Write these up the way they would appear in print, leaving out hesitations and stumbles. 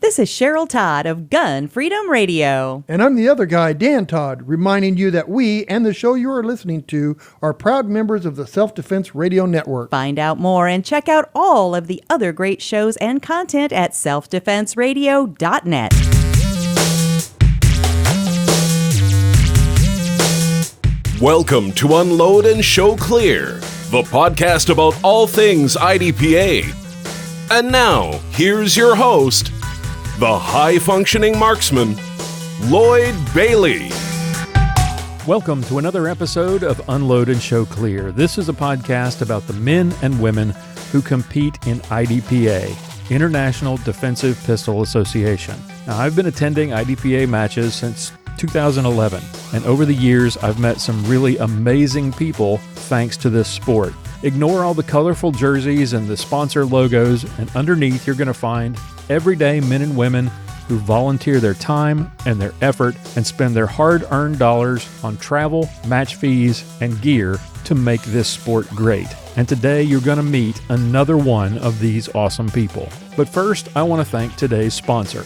This is Cheryl Todd of Gun Freedom Radio. And I'm the other guy, Dan Todd, reminding you that we and the show you are listening to are proud members of the Self-Defense Radio Network. Find out more and check out all of the other great shows and content at selfdefenseradio.net. Welcome to Unload and Show Clear, the podcast about all things IDPA. And now, here's your host, the high-functioning marksman, Lloyd Bailey. Welcome to another episode of Unload and Show Clear. This is a podcast about the men and women who compete in IDPA, International Defensive Pistol Association. Now, I've been attending IDPA matches since 2011, and over the years, I've met some really amazing people thanks to this sport. Ignore all the colorful jerseys and the sponsor logos, and underneath you're going to find everyday men and women who volunteer their time and their effort and spend their hard-earned dollars on travel, match fees, and gear to make this sport great. And today you're going to meet another one of these awesome people. But first, I want to thank today's sponsor.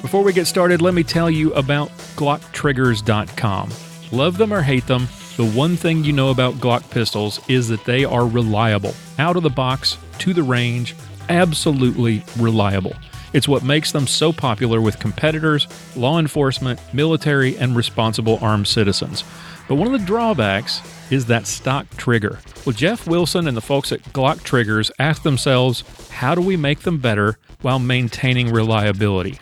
Before we get started, let me tell you about GlockTriggers.com. Love them or hate them, the one thing you know about Glock pistols is that they are reliable. Out of the box, to the range, absolutely reliable. It's what makes them so popular with competitors, law enforcement, military, and responsible armed citizens. But one of the drawbacks is that stock trigger. Well, Jeff Wilson and the folks at Glock Triggers asked themselves, how do we make them better while maintaining reliability?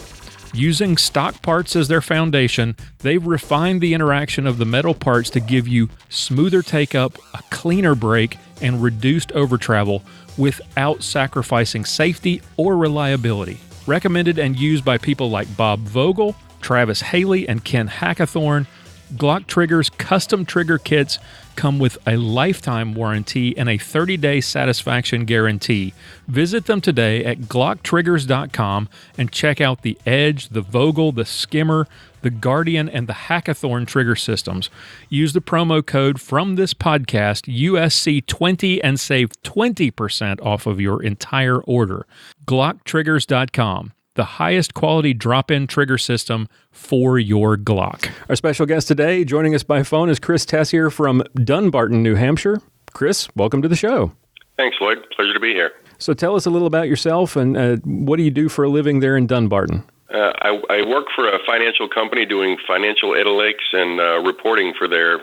Using stock parts as their foundation, they've refined the interaction of the metal parts to give you smoother take-up, a cleaner break, and reduced overtravel without sacrificing safety or reliability. Recommended and used by people like Bob Vogel, Travis Haley, and Ken Hackathorn, Glock Triggers custom trigger kits come with a lifetime warranty and a 30-day satisfaction guarantee. Visit them today at GlockTriggers.com and check out the Edge, the Vogel, the Skimmer, the Guardian, and the Hackathorn trigger systems. Use the promo code from this podcast, USC20, and save 20% off of your entire order. GlockTriggers.com. The highest quality drop-in trigger system for your Glock. Our special guest today, joining us by phone, is Chris Tessier from Dunbarton, New Hampshire. Chris, welcome to the show. Thanks, Lloyd. Pleasure to be here. So tell us a little about yourself and what do you do for a living there in Dunbarton? I work for a financial company doing financial analytics and reporting for their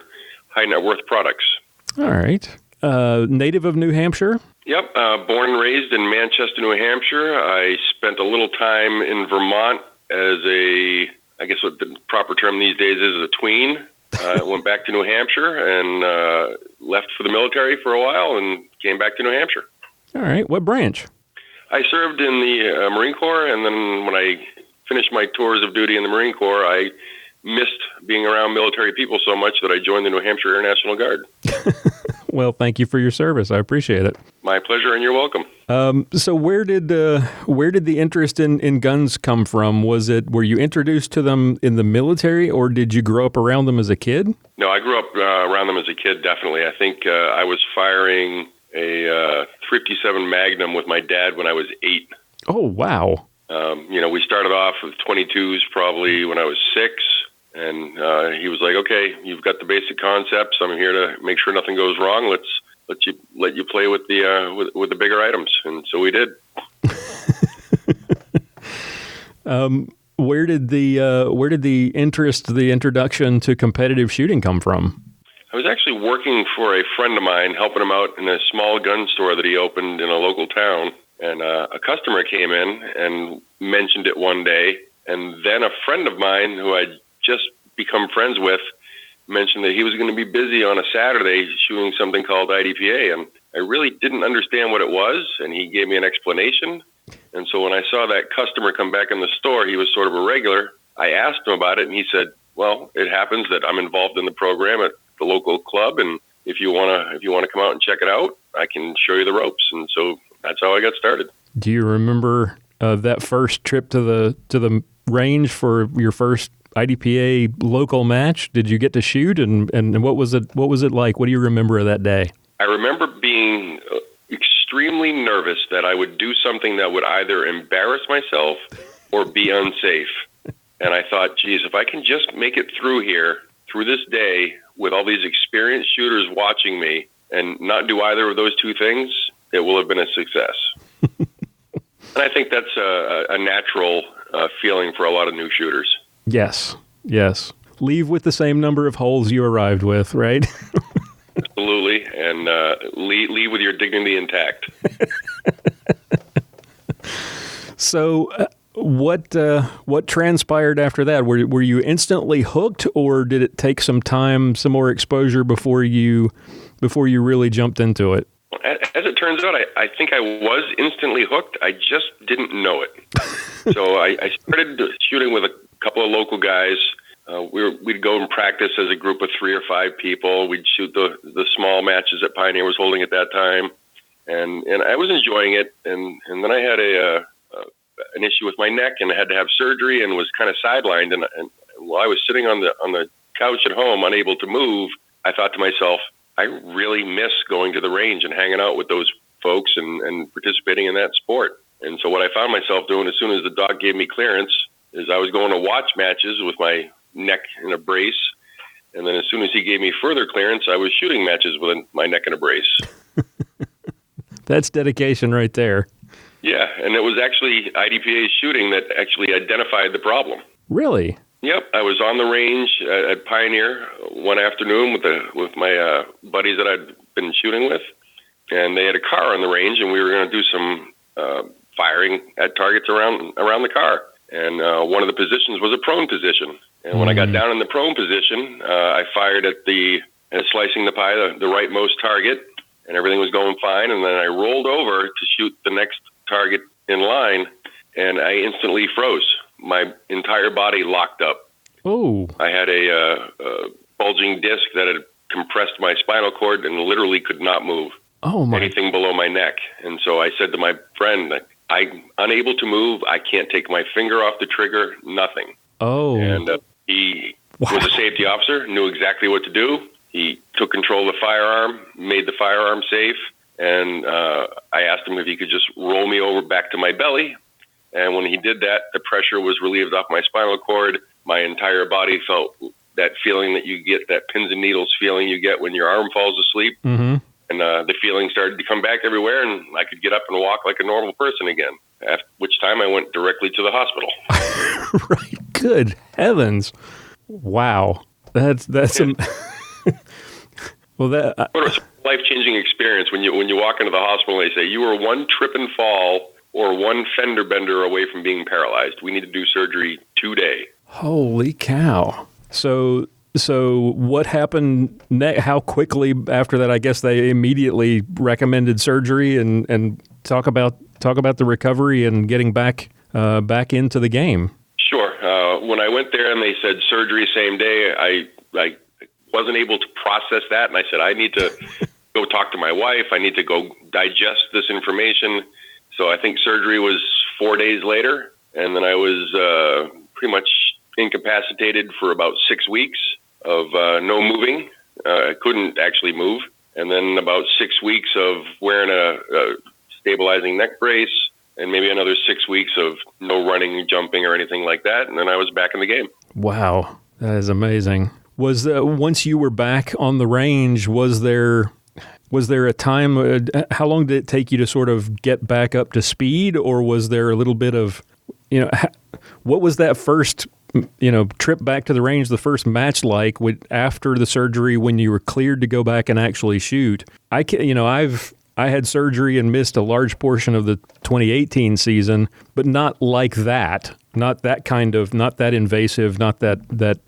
high net worth products. All right. Native of New Hampshire? Yep, born and raised in Manchester, New Hampshire. I spent a little time in Vermont as I guess what the proper term these days is a tween. Went back to New Hampshire and left for the military for a while and came back to New Hampshire. All right, what branch? I served in the Marine Corps, and then when I finished my tours of duty in the Marine Corps, I missed being around military people so much that I joined the New Hampshire Air National Guard. Well, thank you for your service. I appreciate it. My pleasure, and you're welcome. So where did the interest in guns come from? Were you introduced to them in the military, or did you grow up around them as a kid? No, I grew up around them as a kid, definitely. I think I was firing a .357 Magnum with my dad when I was 8. Oh, wow. We started off with 22s probably when I was 6. And he was like, "Okay, you've got the basic concepts. I'm here to make sure nothing goes wrong. Let you play with the with the bigger items." And so we did. Where did the introduction to competitive shooting come from? I was actually working for a friend of mine, helping him out in a small gun store that he opened in a local town. And a customer came in and mentioned it one day, and then a friend of mine who I'd just become friends with mentioned that he was going to be busy on a Saturday shooting something called IDPA, and I really didn't understand what it was, and he gave me an explanation. And so when I saw that customer come back in the store, he was sort of a regular. I asked him about it, and he said, "Well, it happens that I'm involved in the program at the local club, and if you want to come out and check it out, I can show you the ropes." And so that's how I got started. Do you remember that first trip to the range for your first IDPA local match? Did you get to shoot, and what was it like? What do you remember of that day? I remember being extremely nervous that I would do something that would either embarrass myself or be unsafe. And I thought, geez, if I can just make it through this day, with all these experienced shooters watching me and not do either of those two things, it will have been a success. And I think that's a natural feeling for a lot of new shooters. Yes. Leave with the same number of holes you arrived with, right? Absolutely. And leave with your dignity intact. So what transpired after that? Were you instantly hooked, or did it take some time, some more exposure before you really jumped into it? As it turns out, I think I was instantly hooked. I just didn't know it. So I started shooting with a couple of local guys. We'd go and practice as a group of 3 or 5 people. We'd shoot the small matches that Pioneer was holding at that time, and I was enjoying it. And then I had an issue with my neck and I had to have surgery and was kind of sidelined. And while I was sitting on the couch at home, unable to move, I thought to myself, I really miss going to the range and hanging out with those folks and participating in that sport. And so what I found myself doing as soon as the doc gave me clearance is I was going to watch matches with my neck in a brace. And then as soon as he gave me further clearance, I was shooting matches with my neck in a brace. That's dedication right there. Yeah, and it was actually IDPA shooting that actually identified the problem. Really? Yep, I was on the range at Pioneer one afternoon with my buddies that I'd been shooting with, and they had a car on the range, and we were going to do some firing at targets around the car. And one of the positions was a prone position. And when I got down in the prone position, I fired at slicing the pie, the rightmost target, and everything was going fine. And then I rolled over to shoot the next target in line, and I instantly froze. My entire body locked up. Oh! I had a bulging disc that had compressed my spinal cord and literally could not move anything below my neck. And so I said to my friend, I'm unable to move. I can't take my finger off the trigger, nothing. Oh. And he was a safety officer, knew exactly what to do. He took control of the firearm, made the firearm safe, and I asked him if he could just roll me over back to my belly. And when he did that, the pressure was relieved off my spinal cord. My entire body felt that feeling that you get, that pins and needles feeling you get when your arm falls asleep. Mm-hmm. And the feeling started to come back everywhere, and I could get up and walk like a normal person again, at which time I went directly to the hospital. Right. Good heavens. Wow. That's some... Well, that... It was a life-changing experience when you walk into the hospital and they say, you were one trip and fall or one fender bender away from being paralyzed. We need to do surgery today. Holy cow. So what happened how quickly after that? I guess they immediately recommended surgery and talk about the recovery and getting back into the game. Sure. When I went there and they said surgery same day, I wasn't able to process that. And I said, I need to go talk to my wife. I need to go digest this information. So I think surgery was 4 days later. And then I was pretty much incapacitated for about 6 weeks of no moving. I couldn't actually move. And then about 6 weeks of wearing a stabilizing neck brace, and maybe another 6 weeks of no running, jumping, or anything like that. And then I was back in the game. Wow. That is amazing. Was once you were back on the range, was there a time, how long did it take you to sort of get back up to speed, or was there a little bit of, what was that first, trip back to the range, the first match like after the surgery when you were cleared to go back and actually shoot? I had surgery and missed a large portion of the 2018 season, but not like that, not that invasive, not that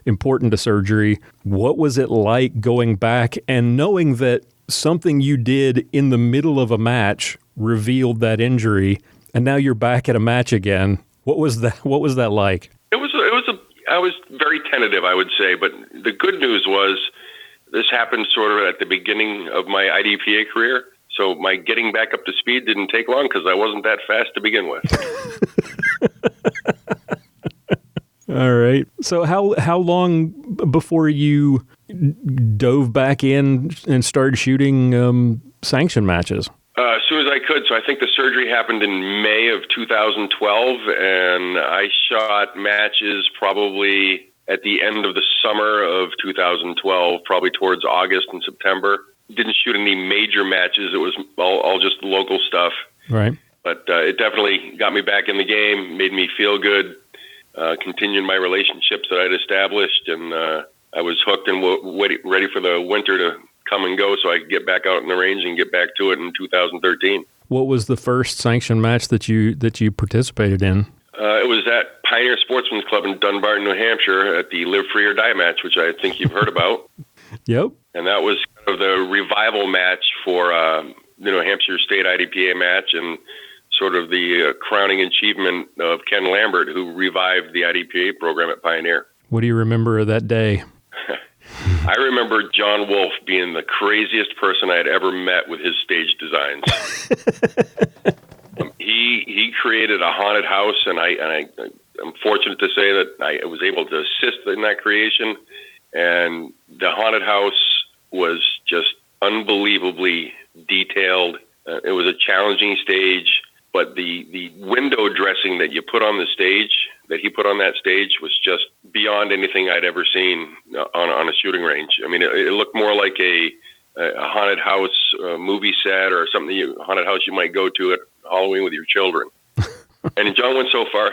important a surgery. What was it like going back and knowing that something you did in the middle of a match revealed that injury, and now you're back at a match again? What was that like? I was very tentative, I would say, but the good news was this happened sort of at the beginning of my IDPA career. So my getting back up to speed didn't take long because I wasn't that fast to begin with. All right. So how long before you dove back in and started shooting sanction matches? soon as I could. So I think the surgery happened in May of 2012, and I shot matches probably at the end of the summer of 2012, probably towards August and September. Didn't shoot any major matches. It was all just local stuff. Right. But it definitely got me back in the game, made me feel good, continued my relationships that I'd established, and I was hooked and ready for the winter to come and go so I could get back out in the range and get back to it in 2013. What was the first sanctioned match that you participated in? It was at Pioneer Sportsman's Club in Dunbarton, New Hampshire, at the Live Free or Die match, which I think you've heard about. Yep. And that was kind of the revival match for the New Hampshire State IDPA match, and sort of the crowning achievement of Ken Lambert, who revived the IDPA program at Pioneer. What do you remember of that day? I remember John Wolf being the craziest person I had ever met with his stage designs. He created a haunted house, and I'm fortunate to say that I was able to assist in that creation. And the haunted house was just unbelievably detailed. It was a challenging stage, but the window dressing that you put on the stage, that he put on that stage, was just beyond anything I'd ever seen on a shooting range. I mean, it looked more like a haunted house movie set, or something, haunted house you might go to at Halloween with your children. And John went so far.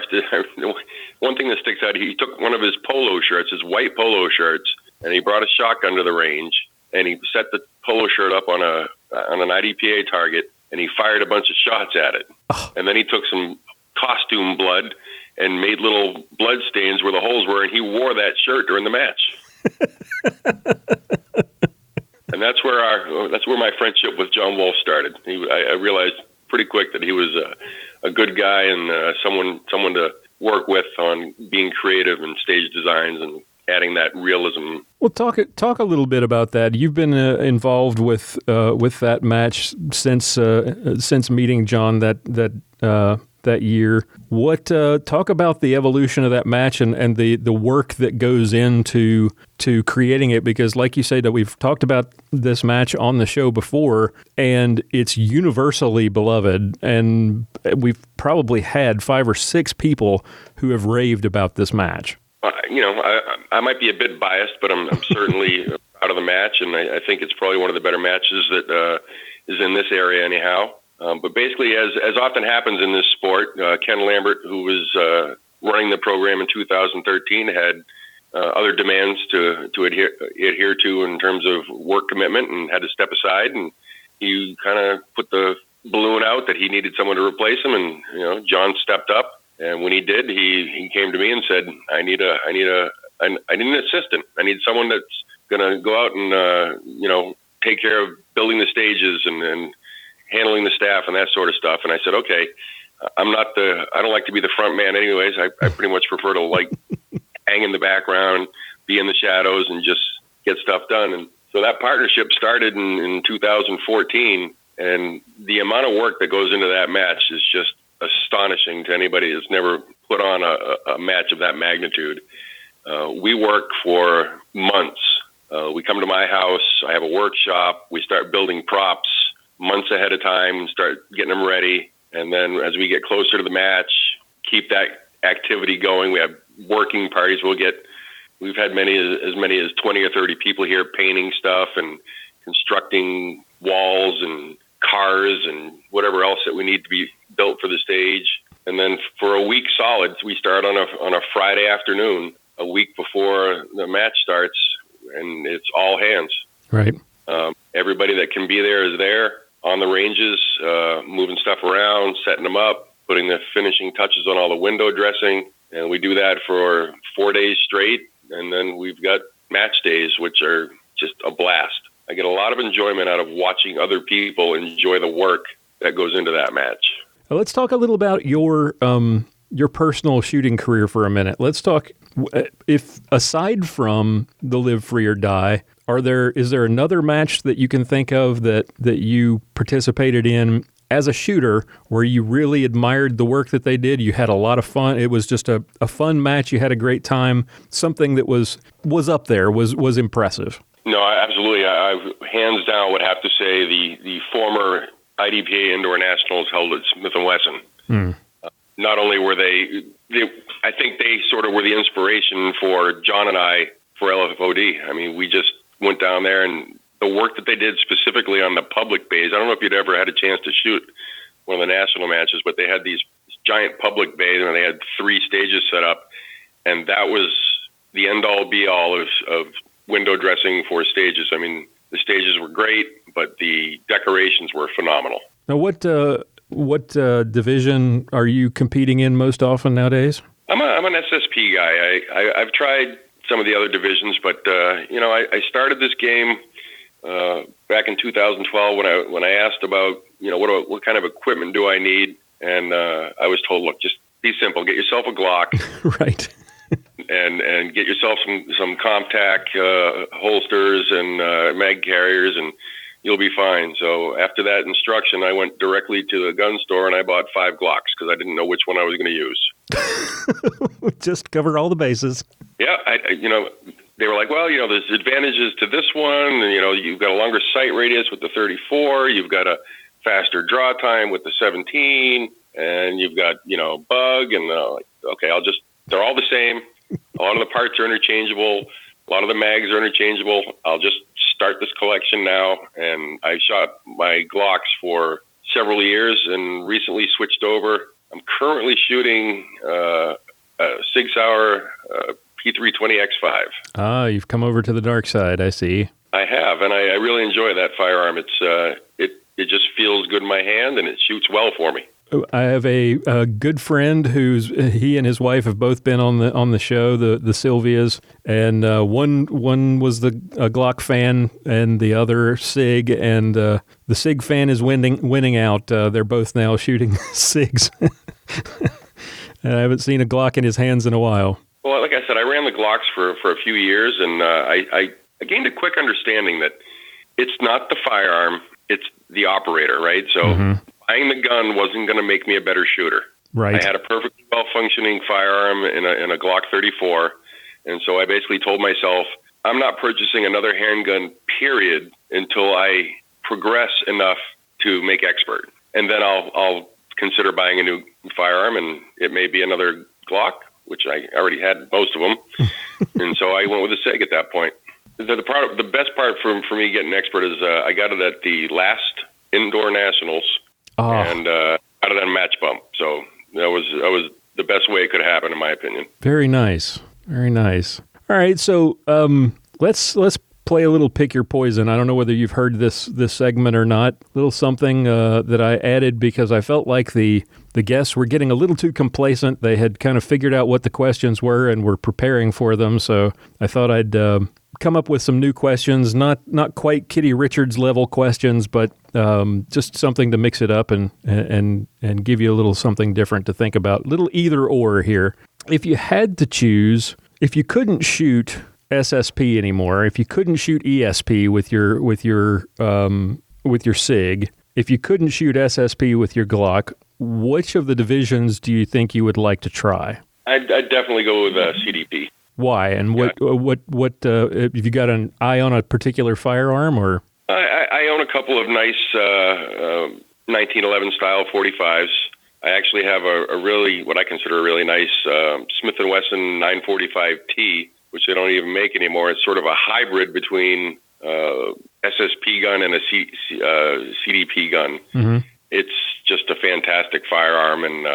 One thing that sticks out, he took one of his polo shirts, his white polo shirts, and he brought a shotgun to the range, and he set the polo shirt up on an IDPA target, and he fired a bunch of shots at it. Oh. And then he took some costume blood and made little blood stains where the holes were, and he wore that shirt during the match. And that's where my friendship with John Wolf started. I realized pretty quick that he was a good guy, and someone to work with on being creative and stage designs and adding that realism. Well, talk a little bit about that. You've been involved with that match since meeting John that year. Talk about the evolution of that match and the work that goes into creating it, because like you say, that we've talked about this match on the show before, and it's universally beloved, and we've probably had 5 or 6 people who have raved about this match. I might be a bit biased, but I'm certainly proud of the match, and I think it's probably one of the better matches that is in this area anyhow. But basically, as often happens in this sport, Ken Lambert, who was running the program in 2013, had other demands to adhere to in terms of work commitment, and had to step aside. And he kind of put the balloon out that he needed someone to replace him, and John stepped up. And when he did, he came to me and said, I need an assistant. I need someone that's going to go out and take care of building the stages and handling the staff and that sort of stuff. And I said, okay, I don't like to be the front man anyways. I pretty much prefer to hang in the background, be in the shadows, and just get stuff done. And so that partnership started in 2014, and the amount of work that goes into that match is just astonishing to anybody that's never put on a match of that magnitude. We work for months. We come to my house, I have a workshop, we start building props months ahead of time, start getting them ready, and then as we get closer to the match, keep that activity going. We have working parties. We've had as many as 20 or 30 people here painting stuff and constructing walls and cars and whatever else that we need to be built for the stage. And then for a week solid, we start on a Friday afternoon, a week before the match starts, and it's all hands. Right. Everybody that can be there is there on the ranges, moving stuff around, setting them up, putting the finishing touches on all the window dressing. And we do that for 4 days straight. And then we've got match days, which are just a blast. I get a lot of enjoyment out of watching other people enjoy the work that goes into that match. Let's talk a little about your personal shooting career for a minute. Let's talk, if aside from the Live Free or Die, is there another match that you can think of that you participated in as a shooter where you really admired the work that they did? You had a lot of fun. It was just a fun match. You had a great time. Something that was up there, was impressive. No, absolutely. I hands down would have to say the former IDPA Indoor Nationals held at Smith & Wesson. Not only were they, I think they sort of were the inspiration for John and I for LFOD. I mean, we just went down there, and the work that they did specifically on the public bays, I don't know if you'd ever had a chance to shoot one of the national matches, but they had these giant public bays, and they had 3 stages set up, and that was the end-all, be-all of window dressing for stages. I mean, the stages were great, but the decorations were phenomenal. Now, what division are you competing in most often nowadays? I'm an SSP guy. I've tried some of the other divisions, but I started this game back in 2012 when I asked about what kind of equipment do I need, and I was told, look, just be simple, get yourself a Glock, right, and get yourself some Comtac holsters and mag carriers, and you'll be fine. So after that instruction, I went directly to the gun store and I bought 5 Glocks because I didn't know which one I was going to use. Just cover all the bases. Yeah, they were like, well, there's advantages to this one. And, you've got a longer sight radius with the 34. You've got a faster draw time with the 17. And you've got, bug. And okay, they're all the same. A lot of the parts are interchangeable. A lot of the mags are interchangeable. I'll just start this collection now. And I shot my Glocks for several years and recently switched over. I'm currently shooting a Sig Sauer P320 X5. Ah, you've come over to the dark side, I see. I have, and I really enjoy that firearm. It just feels good in my hand, and it shoots well for me. I have a good friend he and his wife have both been on the show, the Sylvias, and one was a Glock fan and the other Sig, and the Sig fan is winning out. They're both now shooting Sigs. And I haven't seen a Glock in his hands in a while. Well, like I said, I ran the Glocks for a few years, and I gained a quick understanding that it's not the firearm, it's the operator, right? So buying the gun wasn't going to make me a better shooter. Right. I had a perfectly well-functioning firearm in a Glock 34, and so I basically told myself, I'm not purchasing another handgun, period, until I progress enough to make expert. And then I'll consider buying a new firearm, and it may be another Glock, which I already had most of them. And so I went with a Sig at that point. The best part for me getting expert is I got it at the last Indoor Nationals, and got it on match bump. So that was the best way it could happen, in my opinion. Very nice. Very nice. All right, so let's play a little Pick Your Poison. I don't know whether you've heard this segment or not. A little something that I added because I felt like the guests were getting a little too complacent. They had kind of figured out what the questions were and were preparing for them. So I thought I'd come up with some new questions, not quite Kitty Richards level questions, but just something to mix it up and give you a little something different to think about. Little either or here. If you had to choose, if you couldn't shoot SSP anymore, if you couldn't shoot ESP with your Sig, if you couldn't shoot SSP with your Glock, which of the divisions do you think you would like to try? I'd definitely go with CDP. Why? And what have you got an eye on a particular firearm, or? I own a couple of nice 1911 style 45s. I actually have what I consider a really nice Smith & Wesson 945T, which they don't even make anymore. It's sort of a hybrid between SSP gun and a CDP gun. Mm-hmm. It's just a fantastic firearm, and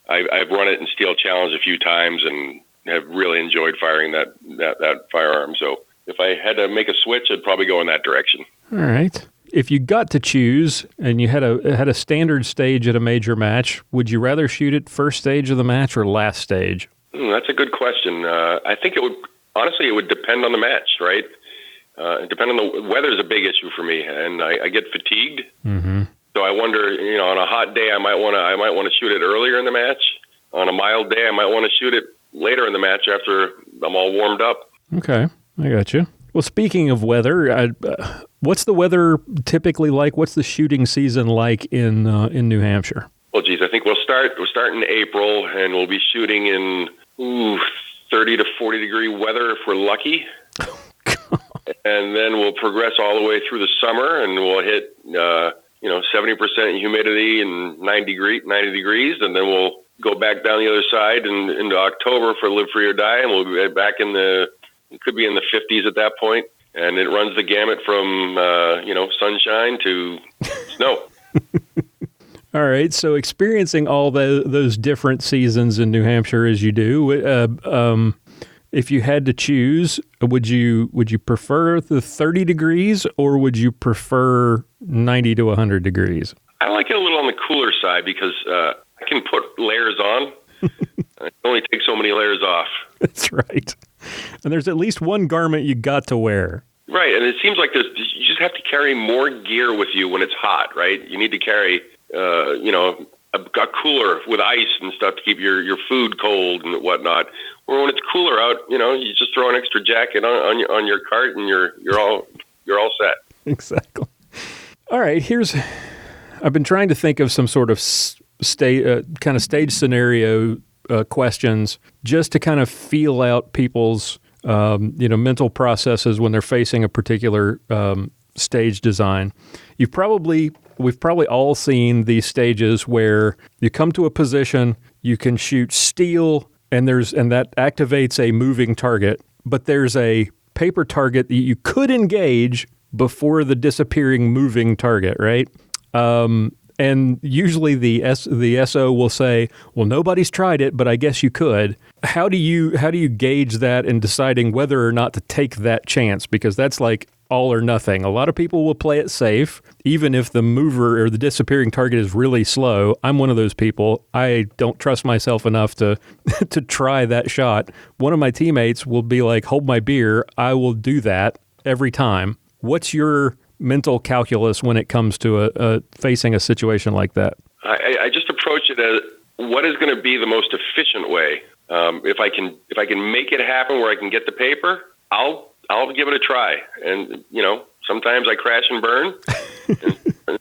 I've run it in Steel Challenge a few times and have really enjoyed firing that firearm. So if I had to make a switch, I'd probably go in that direction. All right. If you got to choose and you had a standard stage at a major match, would you rather shoot it first stage of the match or last stage? That's a good question. I think it would depend on the match, right? Depend on the weather is a big issue for me, and I get fatigued. Mm-hmm. So I wonder, on a hot day, I might want to shoot it earlier in the match. On a mild day, I might want to shoot it later in the match after I'm all warmed up. Okay, I got you. Well, speaking of weather, what's the weather typically like? What's the shooting season like in New Hampshire? Well, geez, I think we'll start in April, and we'll be shooting in 30 to 40 degree weather if we're lucky. And then we'll progress all the way through the summer, and we'll hit 70% humidity and 90 degrees, and then we'll go back down the other side and into October for Live Free or Die, and we'll be back it could be in the 50s at that point, and it runs the gamut from sunshine to snow. All right, so experiencing all those different seasons in New Hampshire as you do, if you had to choose, would you prefer the 30 degrees or would you prefer 90 to 100 degrees? I like it a little on the cooler side because I can put layers on. I only take so many layers off. That's right. And there's at least one garment you got to wear. Right, and it seems like you just have to carry more gear with you when it's hot, right? You need to carry, a cooler with ice and stuff to keep your food cold and whatnot. Or when it's cooler out, you just throw an extra jacket on your cart and you're all set. Exactly. All right, I've been trying to think of some sort of stage scenario questions just to kind of feel out people's mental processes when they're facing a particular stage design. We've probably all seen these stages where you come to a position, you can shoot steel, and that activates a moving target, but there's a paper target that you could engage before the disappearing moving target, right? And usually the SO will say, "Well, nobody's tried it, but I guess you could." How do you gauge that in deciding whether or not to take that chance? Because that's like all or nothing. A lot of people will play it safe, even if the mover or the disappearing target is really slow. I'm one of those people. I don't trust myself enough to to try that shot. One of my teammates will be like, "Hold my beer." I will do that every time. What's your mental calculus when it comes to facing a situation like that? I just approach it as what is going to be the most efficient way. If I can make it happen where I can get the paper, I'll give it a try. And sometimes I crash and burn,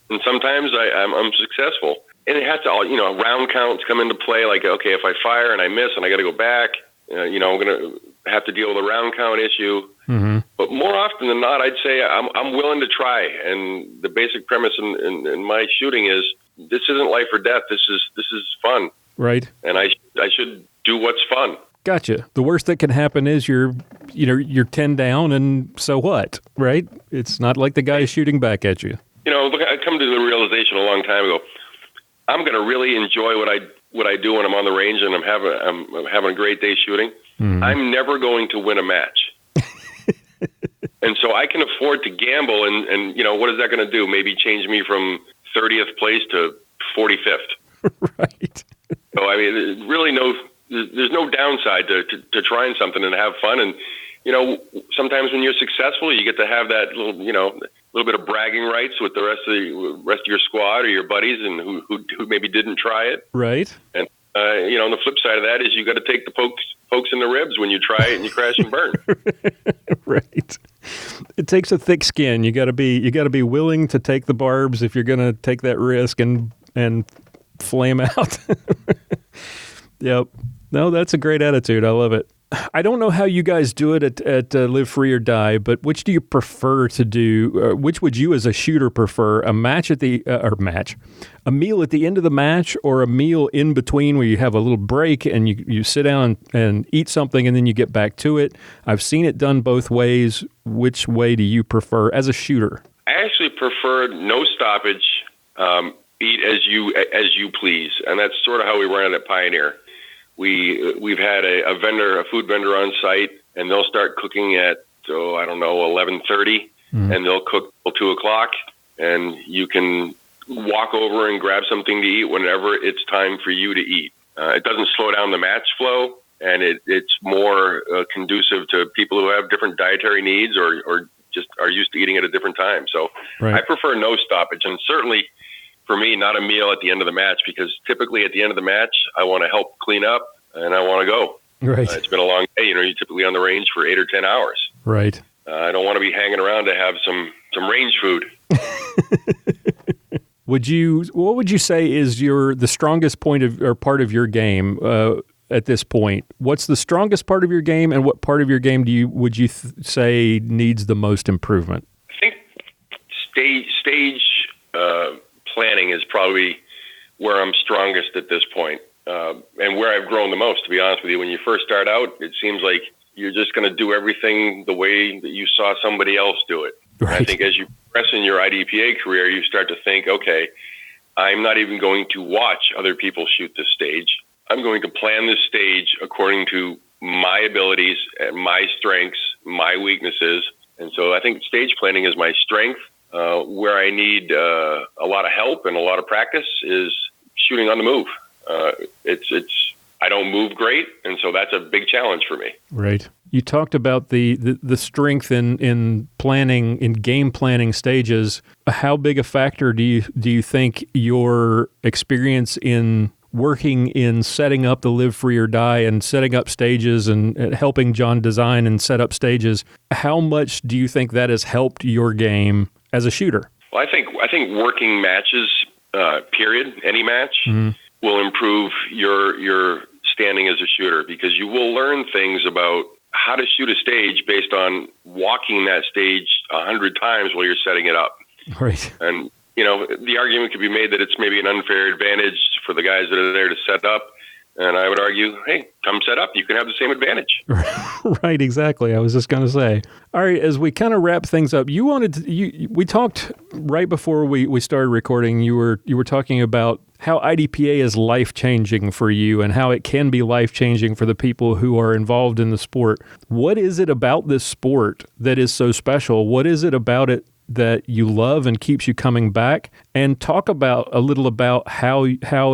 and sometimes I'm successful. And it has to round counts come into play. Like, okay, if I fire and I miss and I got to go back, I'm going to have to deal with a round count issue. Mm-hmm. But more often than not, I'd say I'm willing to try. And the basic premise in my shooting is this isn't life or death. This is fun. Right. And I should do what's fun. Gotcha. The worst that can happen is you're 10 down, and so what, right? It's not like the guy is shooting back at you. Look, I come to the realization a long time ago. I'm going to really enjoy what I do when I'm on the range and I'm having a great day shooting. Mm-hmm. I'm never going to win a match. And so I can afford to gamble, and what is that going to do? Maybe change me from 30th place to 45th. Right. So, I mean, really there's no downside to trying something and have fun. And, sometimes when you're successful, you get to have that little bit of bragging rights with the rest of your squad or your buddies and who maybe didn't try it. Right. And, on the flip side of that is you got to take the pokes in the ribs when you try it and you crash and burn. Right. It takes a thick skin. You got to be willing to take the barbs if you're going to take that risk and flame out. Yep. No, that's a great attitude. I love it. I don't know how you guys do it at Live Free or Die, but which do you prefer to do? Which would you as a shooter prefer? A match at a meal at the end of the match, or a meal in between where you have a little break and you sit down and eat something and then you get back to it? I've seen it done both ways. Which way do you prefer as a shooter? I actually prefer no stoppage, eat as you please, and that's sort of how we run it at Pioneer. We've had a food vendor on site, and they'll start cooking at 11:30, and they'll cook till 2:00, and you can walk over and grab something to eat whenever it's time for you to eat. It doesn't slow down the match flow, and it's more conducive to people who have different dietary needs or just are used to eating at a different time. So right. I prefer no stoppage, and certainly for me, not a meal at the end of the match, because typically at the end of the match, I want to help clean up and I want to go. Right. It's been a long day. You're typically on the range for 8 or 10 hours. Right. I don't want to be hanging around to have some range food. What would you say is the strongest point or part of your game at this point? What's the strongest part of your game, and what part of your game would you say needs the most improvement? I think stage planning is probably where I'm strongest at this point, and where I've grown the most, to be honest with you. When you first start out, it seems like you're just going to do everything the way that you saw somebody else do it. Right. I think as you progress in your IDPA career, you start to think, okay, I'm not even going to watch other people shoot this stage. I'm going to plan this stage according to my abilities and my strengths, my weaknesses. And so I think stage planning is my strength. Where I need a lot of help and a lot of practice is shooting on the move. I don't move great, and so that's a big challenge for me. Right. You talked about the strength in planning, in game planning stages. How big a factor do you think your experience in working in setting up the Live Free or Die and setting up stages and helping John design and set up stages, how much do you think that has helped your game as a shooter? Well, I think working matches, period, any match, will improve your standing as a shooter, because you will learn things about how to shoot a stage based on walking that stage 100 times while you're setting it up. Right. And, the argument could be made that it's maybe an unfair advantage for the guys that are there to set up. And I would argue, hey, come set up. You can have the same advantage. Right, exactly. I was just going to say. All right, as we kind of wrap things up, we talked right before we started recording. You were talking about how IDPA is life-changing for you and how it can be life-changing for the people who are involved in the sport. What is it about this sport that is so special? What is it about it that you love and keeps you coming back? And talk a little about how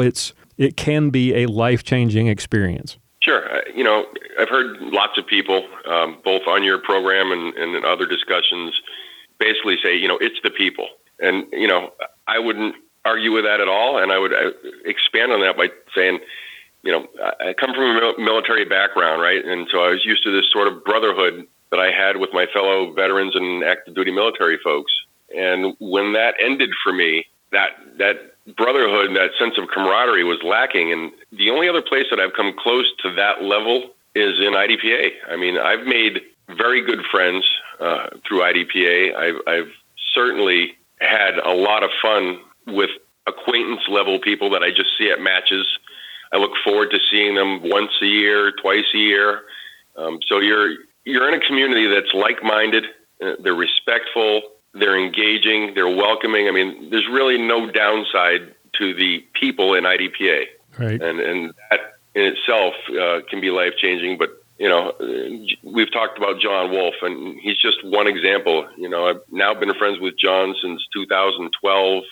it can be a life-changing experience. Sure. I've heard lots of people, both on your program and in other discussions, basically say, it's the people. And, I wouldn't argue with that at all. And I would expand on that by saying, I come from a military background, right? And so I was used to this sort of brotherhood that I had with my fellow veterans and active duty military folks. And when that ended for me, that brotherhood and that sense of camaraderie was lacking. And the only other place that I've come close to that level is in IDPA. I mean, I've made very good friends through IDPA. I've certainly had a lot of fun with acquaintance level people that I just see at matches. I look forward to seeing them once a year, twice a year. So you're in a community that's like-minded. They're respectful. They're engaging. They're welcoming. I mean, there's really no downside to the people in IDPA. Right. And that in itself can be life-changing. But, we've talked about John Wolf, and he's just one example. I've now been friends with John since 2012.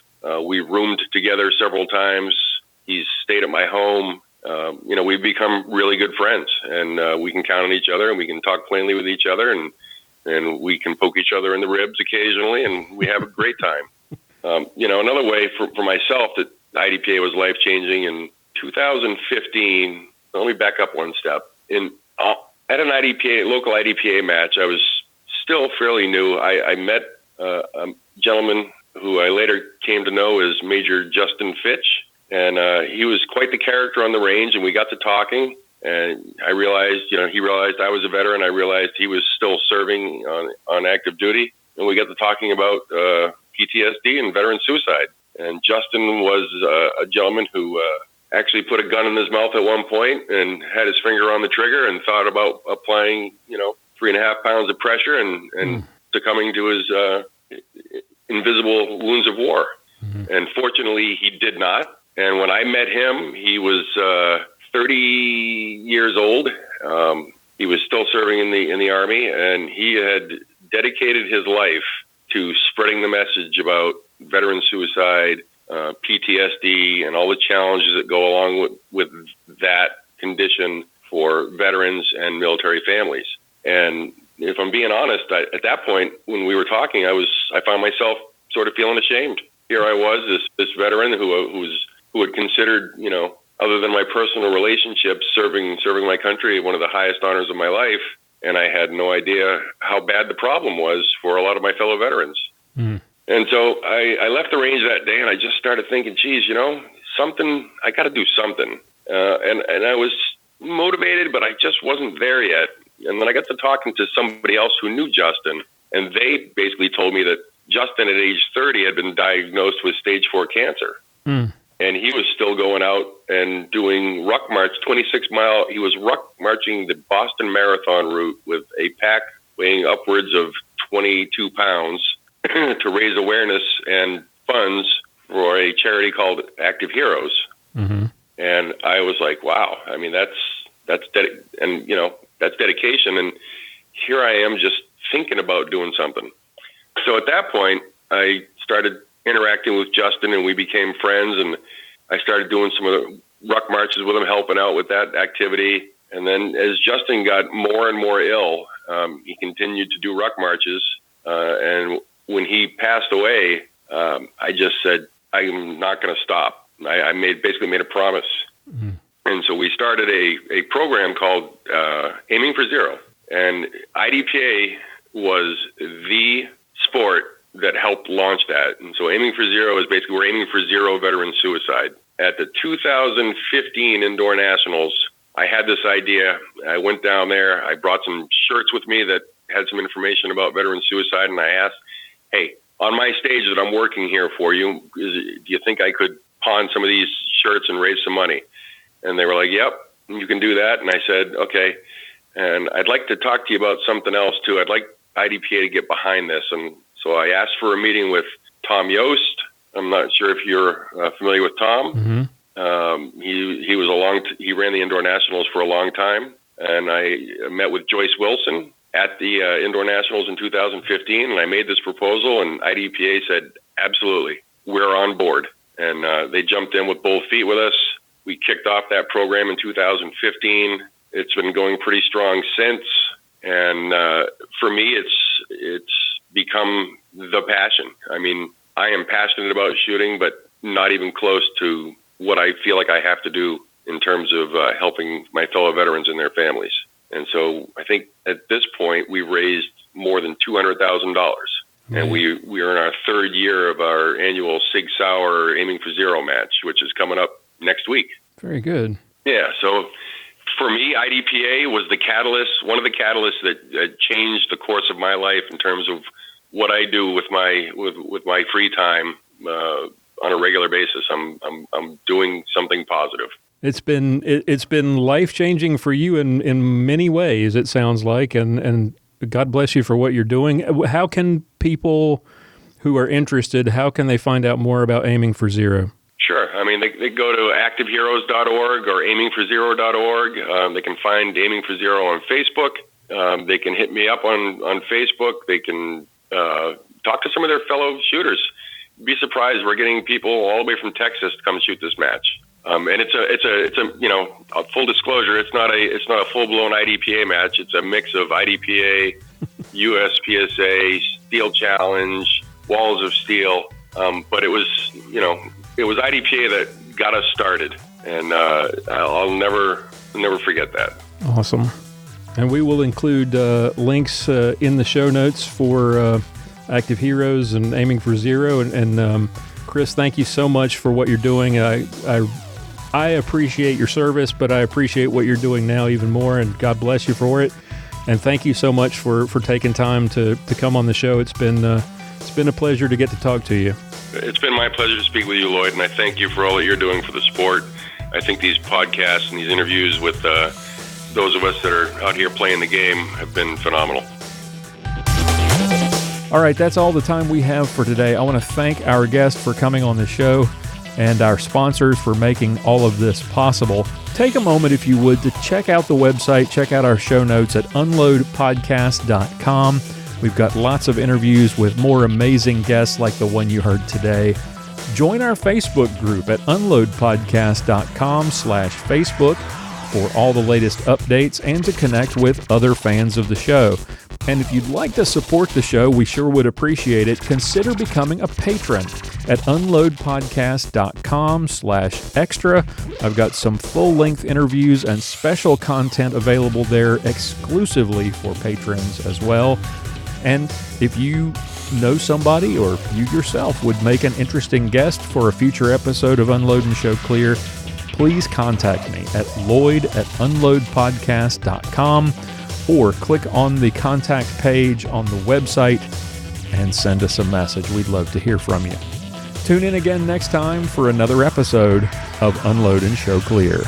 We roomed together several times. He's stayed at my home. We've become really good friends, and we can count on each other, and we can talk plainly with each other, and we can poke each other in the ribs occasionally, and we have a great time. Another way for myself that IDPA was life-changing in 2015, let me back up one step. At an local IDPA match, I was still fairly new. I met a gentleman who I later came to know as Major Justin Fitch, and he was quite the character on the range, and we got to talking, and I realized, he realized I was a veteran. I realized he was still serving on active duty, and we got to talking about PTSD and veteran suicide. And Justin was a gentleman who actually put a gun in his mouth at one point and had his finger on the trigger and thought about applying, 3.5 pounds of pressure and succumbing to his invisible wounds of war. Mm-hmm. And fortunately, he did not. And when I met him, he was 30 years old. He was still serving in the Army, and he had dedicated his life to spreading the message about veteran suicide, PTSD, and all the challenges that go along with that condition for veterans and military families. And if I'm being honest, at that point, when we were talking, I found myself sort of feeling ashamed. Here I was, this veteran who had considered, other than my personal relationships, serving my country one of the highest honors of my life, and I had no idea how bad the problem was for a lot of my fellow veterans. Mm. And so I left the range that day, and I just started thinking, geez, I got to do something. And I was motivated, but I just wasn't there yet. And then I got to talking to somebody else who knew Justin, and they basically told me that Justin at age 30 had been diagnosed with stage 4 cancer. And he was still going out and doing ruck march, 26-mile. He was ruck marching the Boston Marathon route with a pack weighing upwards of 22 pounds to raise awareness and funds for a charity called Active Heroes. And I was like, wow, I mean, that's dedication. And here I am just thinking about doing something. So at that point, I started interacting with Justin, and we became friends, and I started doing some of the ruck marches with him, helping out with that activity. And then as Justin got more and more ill, he continued to do ruck marches. And when he passed away, I just said, I'm not going to stop. I basically made a promise. And so we started a program called Aiming for Zero. And IDPA was the sport that helped launch that. And so Aiming for Zero is basically, we're aiming for zero veteran suicide. At the 2015 Indoor Nationals, I had this idea. I went down there. I brought some shirts with me that had some information about veteran suicide. And I asked, hey, on my stage that I'm working here for you, do you think I could pawn some of these shirts and raise some money? And they were like, yep, you can do that. And I said, okay. And I'd like to talk to you about something else too. I'd like IDPA to get behind this. And so I asked for a meeting with Tom Yost. I'm not sure if you're familiar with Tom. He ran the Indoor Nationals for a long time. And I met with Joyce Wilson at the Indoor Nationals in 2015. And I made this proposal, and IDPA said, absolutely, we're on board. And they jumped in with both feet with us. We kicked off that program in 2015. It's been going pretty strong since. And for me, it's become the passion. I mean, I am passionate about shooting, but not even close to what I feel like I have to do in terms of helping my fellow veterans and their families. And so I think at this point, we raised more than $200,000. And we are in our third year of our annual Sig Sauer Aiming for Zero match, which is coming up next week. Very good. Yeah. So for me, IDPA was the catalyst, one of the catalysts that changed the course of my life in terms of what I do with my free time on a regular basis. I'm doing something positive. It's been life-changing for you in many ways, it sounds like, and God bless you for what you're doing. How can people who are interested, how can they find out more about Aiming for Zero? Sure. I mean, they go to activeheroes.org or aimingforzero.org. They can find Aiming for Zero on Facebook. They can hit me up on Facebook. They can talk to some of their fellow shooters. You'd be surprised. We're getting people all the way from Texas to come shoot this match. And it's a full disclosure. It's not a full blown IDPA match. It's a mix of IDPA, USPSA, Steel Challenge, Walls of Steel. But it was IDPA that got us started, and I'll never forget that. Awesome. And we will include links in the show notes for Active Heroes and Aiming for Zero. And Chris, thank you so much for what you're doing. I appreciate your service, but I appreciate what you're doing now even more, and God bless you for it. And thank you so much for taking time to come on the show. It's been a pleasure to get to talk to you. It's been my pleasure to speak with you, Lloyd, and I thank you for all that you're doing for the sport. I think these podcasts and these interviews with those of us that are out here playing the game have been phenomenal. All right, that's all the time we have for today. I want to thank our guest for coming on the show and our sponsors for making all of this possible. Take a moment, if you would, to check out the website, check out our show notes at unloadpodcast.com. We've got lots of interviews with more amazing guests like the one you heard today. Join our Facebook group at unloadpodcast.com/Facebook for all the latest updates and to connect with other fans of the show. And if you'd like to support the show, we sure would appreciate it. Consider becoming a patron at unloadpodcast.com/extra. I've got some full-length interviews and special content available there exclusively for patrons as well. And if you know somebody or you yourself would make an interesting guest for a future episode of Unload and Show Clear, please contact me at lloyd@unloadpodcast.com or click on the contact page on the website and send us a message. We'd love to hear from you. Tune in again next time for another episode of Unload and Show Clear.